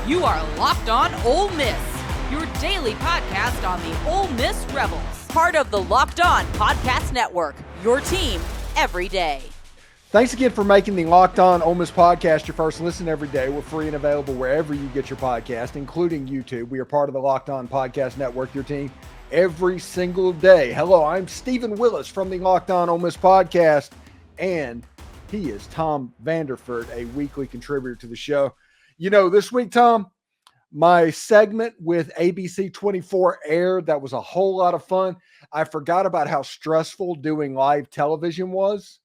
You are Locked On Ole Miss, your daily podcast on the Ole Miss Rebels. Part of the Locked On Podcast Network, your team every day. Thanks again for making the Locked On Ole Miss podcast your first listen every day. We're free and available wherever you get your podcast, including YouTube. We are part of the Locked On Podcast Network, your team every single day. Hello, I'm Steven Willis from the Locked On Ole Miss podcast, and he is Tom Vanderford, a weekly contributor to the show. You know, this week, Tom, my segment with ABC 24 aired. That was a whole lot of fun. I forgot about how stressful doing live television was,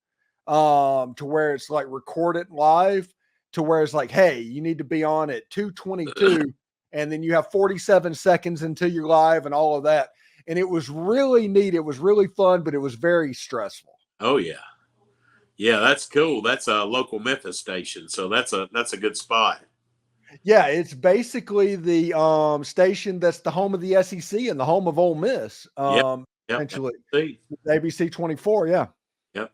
to where it's like recorded live, to where it's like, hey, you need to be on at 2:22, and then you have 47 seconds until you're live and all of that. And it was really neat. It was really fun, but it was very stressful. Oh, yeah. Yeah, that's cool. That's a local Memphis station, so that's a good spot. Yeah, it's basically the station that's the home of the SEC and the home of Ole Miss, essentially. ABC 24, yeah. Yep.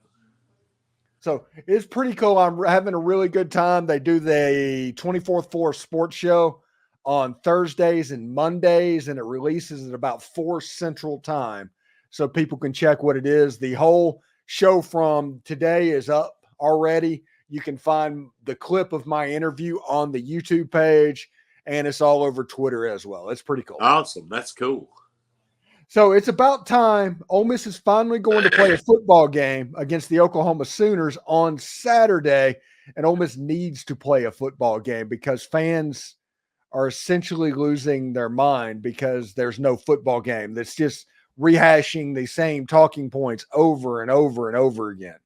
So it's pretty cool. I'm having a really good time. They do the 24th Floor Sports Show on Thursdays and Mondays, and it releases at about 4 Central Time, so people can check what it is. The whole show from today is up already. You can find the clip of my interview on the YouTube page, and it's all over Twitter as well. It's pretty cool. Awesome. That's cool. So it's about time. Ole Miss is finally going to play a football game against the Oklahoma Sooners on Saturday, and Ole Miss needs to play a football game because fans are essentially losing their mind because there's no football game. That's just rehashing the same talking points over and over and over again.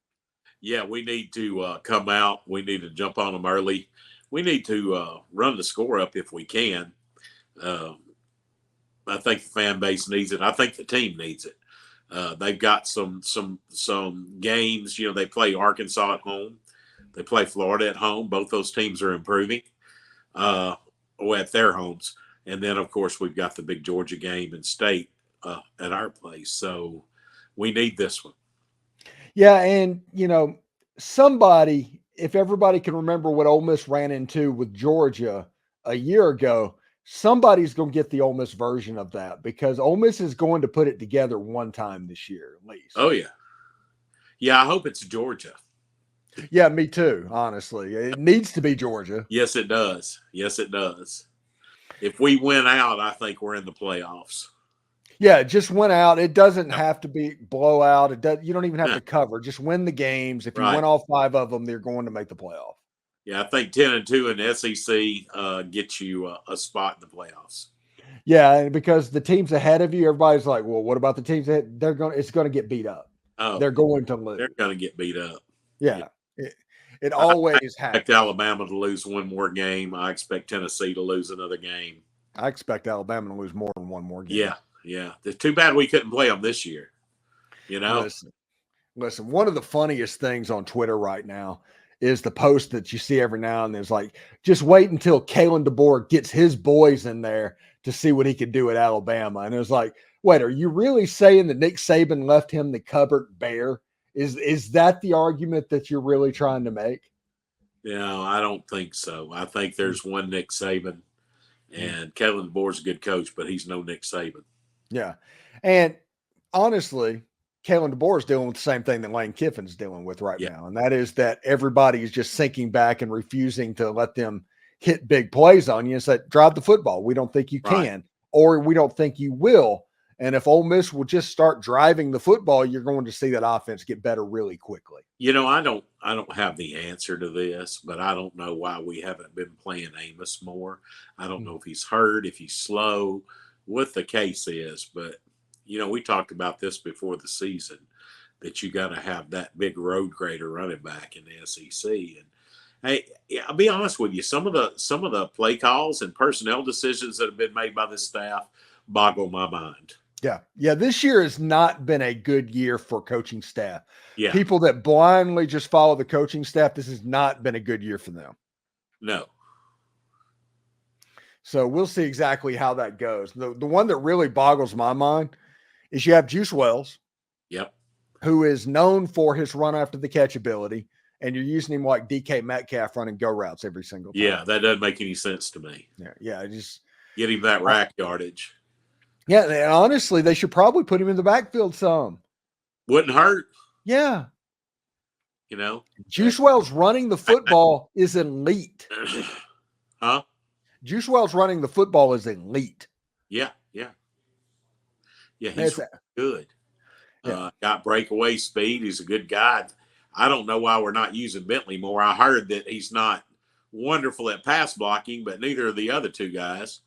Yeah, we need to come out. We need to jump on them early. We need to run the score up if we can. I think the fan base needs it. I think the team needs it. They've got some games. You know, they play Arkansas at home. They play Florida at home. Both those teams are improving at their homes. And then, of course, we've got the big Georgia game in state at our place. So we need this one. Yeah, and, you know, somebody, if everybody can remember what Ole Miss ran into with Georgia a year ago, somebody's going to get the Ole Miss version of that because Ole Miss is going to put it together one time this year at least. Oh, yeah. Yeah, I hope it's Georgia. Yeah, me too, honestly. It needs to be Georgia. Yes, it does. Yes, it does. If we win out, I think we're in the playoffs. Yeah, just win out. It doesn't have to be blowout. It does. You don't even have to cover. Just win the games. If you win all 5 of them, they're going to make the playoff. Yeah, I think 10-2 in the SEC gets you a spot in the playoffs. Yeah, because the teams ahead of you, everybody's like, "Well, what about the teams that it's going to get beat up? Oh, they're going to lose. They're going to get beat up." Yeah, it always happens. I expect Alabama to lose one more game. I expect Tennessee to lose another game. I expect Alabama to lose more than one more game. Yeah. It's too bad we couldn't play them this year. You know? Listen, one of the funniest things on Twitter right now is the post that you see every now and then. It's like, just wait until Kalen DeBoer gets his boys in there to see what he could do at Alabama. And it was like, wait, are you really saying that Nick Saban left him the cupboard bare? Is that the argument that you're really trying to make? No, I don't think so. I think there's one Nick Saban, and Kalen DeBoer's a good coach, but he's no Nick Saban. Yeah. And honestly, Kalen DeBoer is dealing with the same thing that Lane Kiffin's dealing with right now. And that is that everybody is just sinking back and refusing to let them hit big plays on you and say, drive the football. We don't think you can, or we don't think you will. And if Ole Miss will just start driving the football, you're going to see that offense get better really quickly. You know, I don't have the answer to this, but I don't know why we haven't been playing Amos more. I don't know if he's hurt, if he's slow, what the case is, but you know, we talked about this before the season that you got to have that big road grader running back in the SEC. And hey, I'll be honest with you, some of the play calls and personnel decisions that have been made by this staff boggle my mind. Yeah. This year has not been a good year for coaching staff. Yeah, people that blindly just follow the coaching staff, this has not been a good year for them. No. So we'll see exactly how that goes. The one that really boggles my mind is you have Juice Wells. Yep. Who is known for his run after the catch ability. and you're using him like DK Metcalf running go routes every single time. Yeah, that doesn't make any sense to me. Yeah, just get him that rack yardage. Yeah, and honestly, they should probably put him in the backfield some. Wouldn't hurt. Yeah. You know, Juice Wells running the football is elite. Huh? Juice Wells running the football is elite. Yeah. He's good. Yeah. Got breakaway speed. He's a good guy. I don't know why we're not using Bentley more. I heard that he's not wonderful at pass blocking, but neither are the other two guys.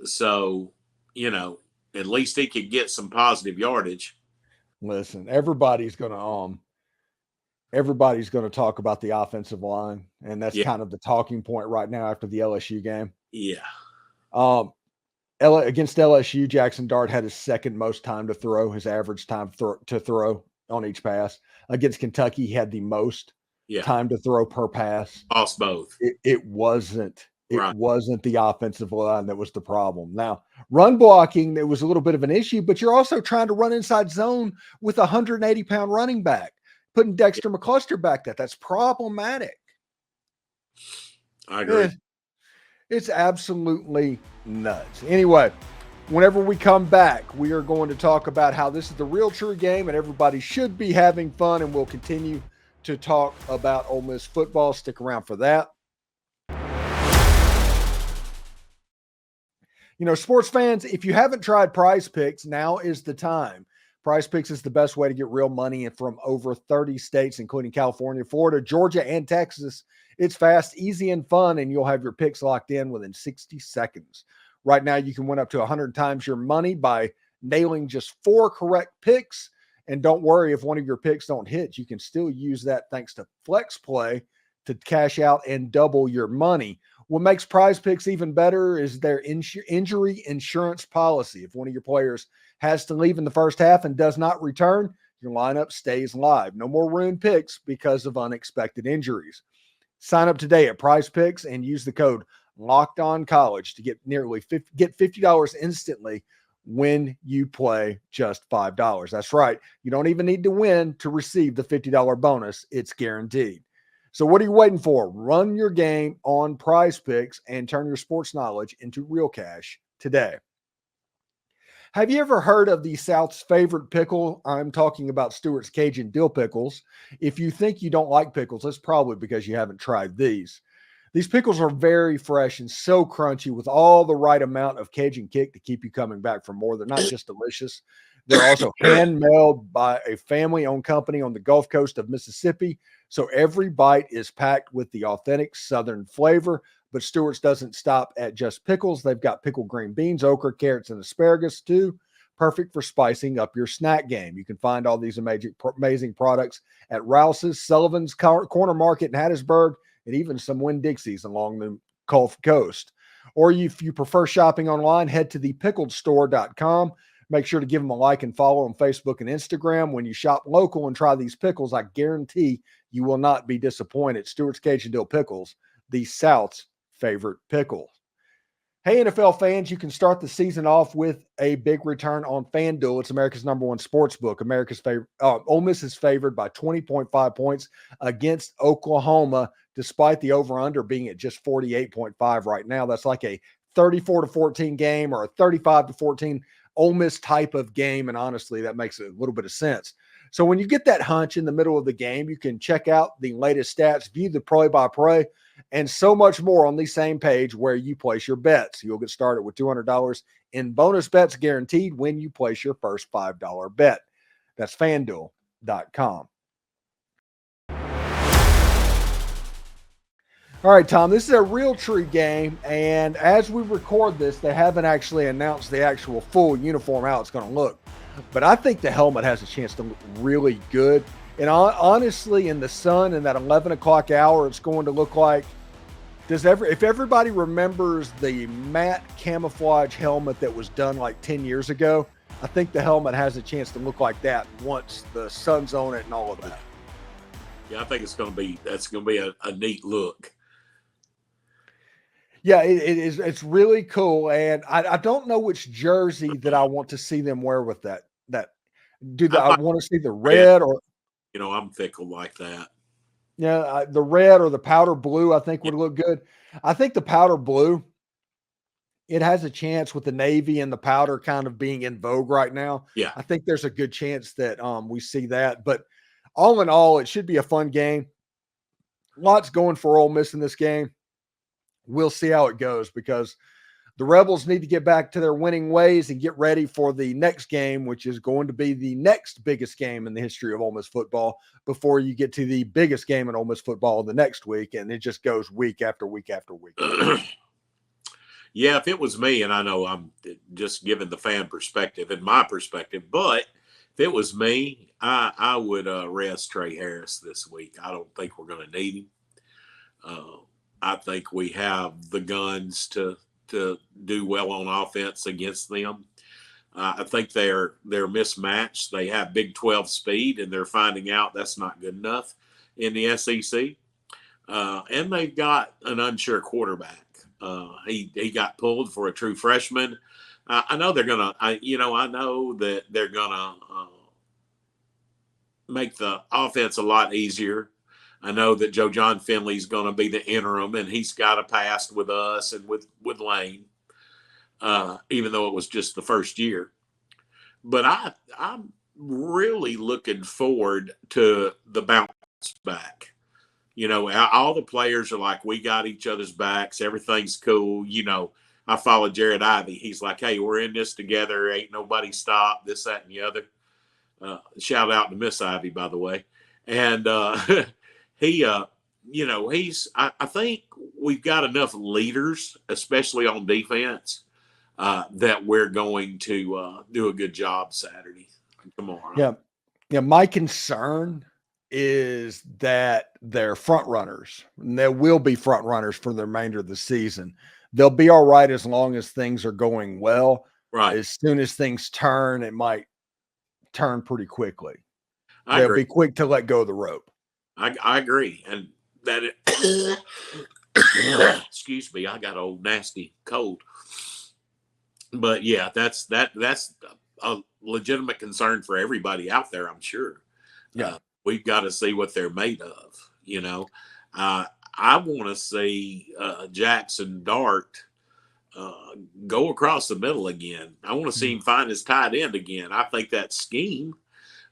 So, at least he could get some positive yardage. Listen, everybody's going to talk about the offensive line, and that's kind of the talking point right now after the LSU game. Yeah. Against LSU, Jackson Dart had his second most time to throw, his average time to throw on each pass. Against Kentucky, he had the most time to throw per pass. Lost both. It wasn't the offensive line that was the problem. Now, run blocking, it was a little bit of an issue, but you're also trying to run inside zone with a 180-pound running back. Putting Dexter McCluster back that's problematic. I agree. It's absolutely nuts. Anyway, whenever we come back, we are going to talk about how this is the real true game and everybody should be having fun, and we'll continue to talk about Ole Miss football. Stick around for that. Sports fans, if you haven't tried Prize Picks, now is the time. Prize Picks is the best way to get real money from over 30 states, including California, Florida, Georgia, and Texas. It's fast, easy, and fun, and you'll have your picks locked in within 60 seconds. Right now, you can win up to 100 times your money by nailing just 4 correct picks. And don't worry if one of your picks don't hit. You can still use that thanks to Flex Play to cash out and double your money. What makes Prize Picks even better is their injury insurance policy. If one of your players has to leave in the first half and does not return, your lineup stays live. No more ruined picks because of unexpected injuries. Sign up today at Prize Picks and use the code LOCKEDONCollege to get $50 instantly when you play just $5. That's right. You don't even need to win to receive the $50 bonus. It's guaranteed. So what are you waiting for? Run your game on Prize Picks and turn your sports knowledge into real cash today. Have you ever heard of the South's favorite pickle? I'm talking about Stewart's Cajun Dill Pickles. If you think you don't like pickles, that's probably because you haven't tried these. These pickles are very fresh and so crunchy with all the right amount of Cajun kick to keep you coming back for more. They're not just delicious. They're also hand-milled by a family-owned company on the Gulf Coast of Mississippi. So every bite is packed with the authentic Southern flavor. But Stewart's doesn't stop at just pickles. They've got pickled green beans, okra, carrots, and asparagus too. Perfect for spicing up your snack game. You can find all these amazing products at Rouse's, Sullivan's Corner Market in Hattiesburg, and even some Winn-Dixies along the Gulf Coast. Or if you prefer shopping online, head to thepickledstore.com. Make sure to give them a like and follow on Facebook and Instagram. When you shop local and try these pickles, I guarantee you will not be disappointed. Stewart's Cajun Dill Pickles, the South's favorite pickle. Hey, NFL fans, you can start the season off with a big return on FanDuel. It's America's #1 sports book. America's favorite. Ole Miss is favored by 20.5 points against Oklahoma, despite the over-under being at just 48.5 right now. That's like a 34-14 game or a 35-14 Ole Miss type of game, and honestly, that makes a little bit of sense. So when you get that hunch in the middle of the game, you can check out the latest stats, view the play-by-play, and so much more on the same page where you place your bets. You'll get started with $200 in bonus bets guaranteed when you place your first $5 bet. That's FanDuel.com. All right, Tom, this is a real tree game, and as we record this, they haven't actually announced the actual full uniform, how it's going to look. But I think the helmet has a chance to look really good. And honestly, in the sun in that 11 o'clock hour, it's going to look like, if everybody remembers the matte camouflage helmet that was done like 10 years ago, I think the helmet has a chance to look like that once the sun's on it and all of that. Yeah, I think that's going to be a neat look. Yeah, it is. It's really cool. And I don't know which jersey that I want to see them wear with that. I want to see the red or, I'm fickle like that. Yeah, the red or the powder blue, I think, would look good. I think the powder blue, it has a chance with the navy and the powder kind of being in vogue right now. Yeah. I think there's a good chance that we see that. But all in all, it should be a fun game. Lots going for Ole Miss in this game. We'll see how it goes because the Rebels need to get back to their winning ways and get ready for the next game, which is going to be the next biggest game in the history of Ole Miss football before you get to the biggest game in Ole Miss football the next week. And it just goes week after week after week. Yeah, if it was me, and I know I'm just giving the fan perspective and my perspective, but if it was me, I would rest Trey Harris this week. I don't think we're going to need him. I think we have the guns to do well on offense against them. I think they're mismatched. They have Big 12 speed, and they're finding out that's not good enough in the SEC. And they've got an unsure quarterback. He got pulled for a true freshman. I know they're gonna. I know that they're gonna make the offense a lot easier. I know that Joe John Finley's going to be the interim, and he's got a past with us and with Lane, even though it was just the first year. But I'm really looking forward to the bounce back. All the players are like, we got each other's backs. Everything's cool. I follow Jared Ivey. He's like, hey, we're in this together. Ain't nobody stopped, this, that, and the other. Shout out to Miss Ivy, by the way. And I think we've got enough leaders, especially on defense, that we're going to do a good job Saturday, tomorrow. Yeah. My concern is that they're front runners, and there will be front runners for the remainder of the season. They'll be all right as long as things are going well. Right. As soon as things turn, it might turn pretty quickly. I They'll agree. be quick to let go of the rope. I agree. And that excuse me, I got an old nasty cold. But yeah, that's a legitimate concern for everybody out there, I'm sure. Yeah. We've got to see what they're made of. I want to see Jackson Dart go across the middle again. I want to see him find his tight end again. I think that scheme,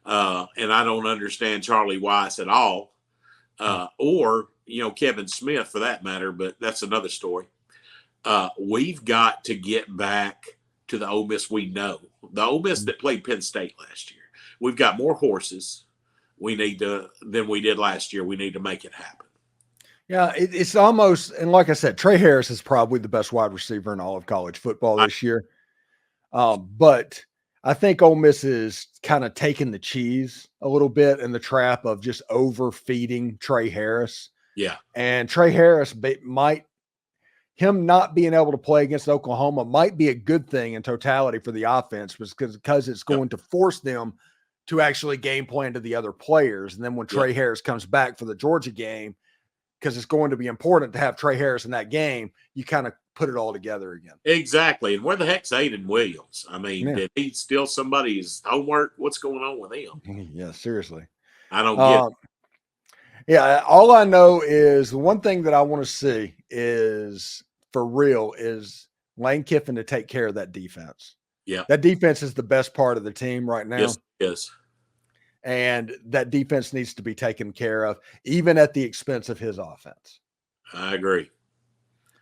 and I don't understand Charlie Weiss at all, or Kevin Smith for that matter, but that's another story. We've got to get back to the Ole Miss we know, the Ole Miss that played Penn State last year. We've got more horses than we did last year. We need to make it happen. Yeah, it's almost, and like I said, Trey Harris is probably the best wide receiver in all of college football this year. But I think Ole Miss is kind of taking the cheese a little bit in the trap of just overfeeding Trey Harris. Yeah. And Trey Harris him not being able to play against Oklahoma might be a good thing in totality for the offense because it's going to force them to actually game plan to the other players. And then when Trey Harris comes back for the Georgia game, because it's going to be important to have Trey Harris in that game, you kind of put it all together again. Exactly. And where the heck's Aiden Williams? I mean, did he steal somebody's homework? What's going on with him? Yeah, seriously. I don't get it. Yeah, all I know is the one thing that I want to see is for real is Lane Kiffin to take care of that defense. Yeah. That defense is the best part of the team right now. Yes. And that defense needs to be taken care of, even at the expense of his offense. I agree.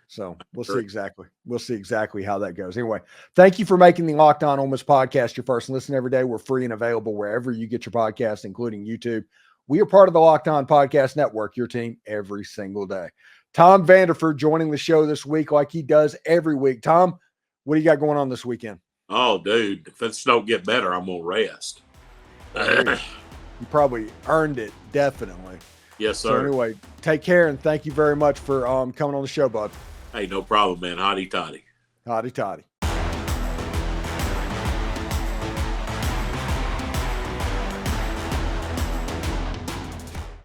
So we'll see exactly how that goes. Anyway, thank you for making the Locked On Ole Miss podcast your first listen every day. We're free and available wherever you get your podcast, including YouTube. We are part of the Locked On Podcast Network, your team every single day. Tom Vanderford joining the show this week like he does every week. Tom, what do you got going on this weekend? Oh, dude, if this don't get better, I'm going to rest. You probably earned it, definitely. Yes, sir. So anyway, take care, and thank you very much for coming on the show, bud. Hey, no problem, man. Hotty toddy. Hotty toddy.